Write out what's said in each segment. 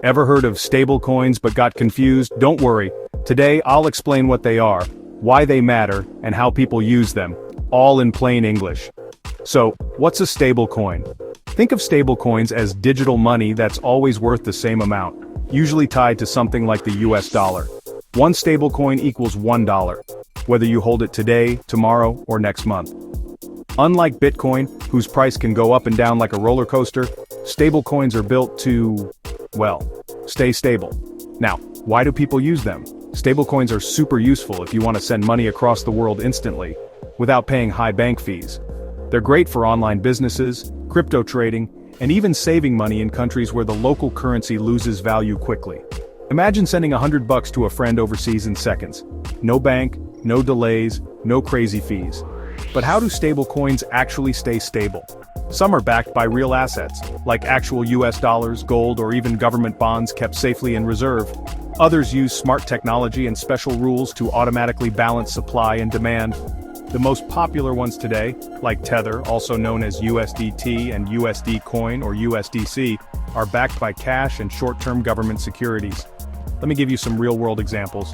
Ever heard of stablecoins but got confused? Don't worry. Today I'll explain what they are, why they matter, and how people use them, all in plain English. So, what's a stablecoin? Think of stablecoins as digital money that's always worth the same amount, usually tied to something like the US dollar. One stablecoin equals $1, whether you hold it today, tomorrow, or next month. Unlike Bitcoin, whose price can go up and down like a roller coaster, stablecoins are built to, well, stay stable. Now, why do people use them? Stablecoins are super useful if you want to send money across the world instantly, without paying high bank fees. They're great for online businesses, crypto trading, and even saving money in countries where the local currency loses value quickly. Imagine sending $100 to a friend overseas in seconds. No bank, no delays, no crazy fees. But how do stablecoins actually stay stable? Some are backed by real assets, like actual US dollars, gold, or even government bonds kept safely in reserve. Others use smart technology and special rules to automatically balance supply and demand. The most popular ones today, like Tether, also known as USDT, and USD Coin or USDC, are backed by cash and short-term government securities. Let me give you some real-world examples.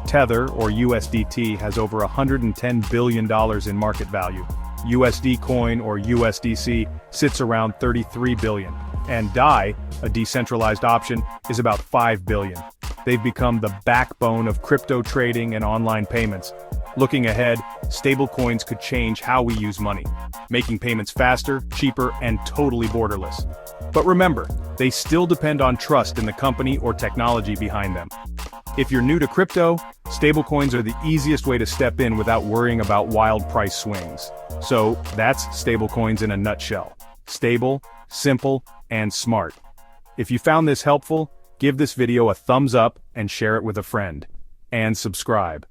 Tether, or USDT, has over $110 billion in market value. USD Coin, or USDC, sits around $33 billion. And DAI, a decentralized option, is about $5 billion. They've become the backbone of crypto trading and online payments. Looking ahead, stablecoins could change how we use money, making payments faster, cheaper, and totally borderless. But remember, they still depend on trust in the company or technology behind them. If you're new to crypto, stablecoins are the easiest way to step in without worrying about wild price swings. So, that's stablecoins in a nutshell. Stable, simple, and smart. If you found this helpful, give this video a thumbs up and share it with a friend. And subscribe.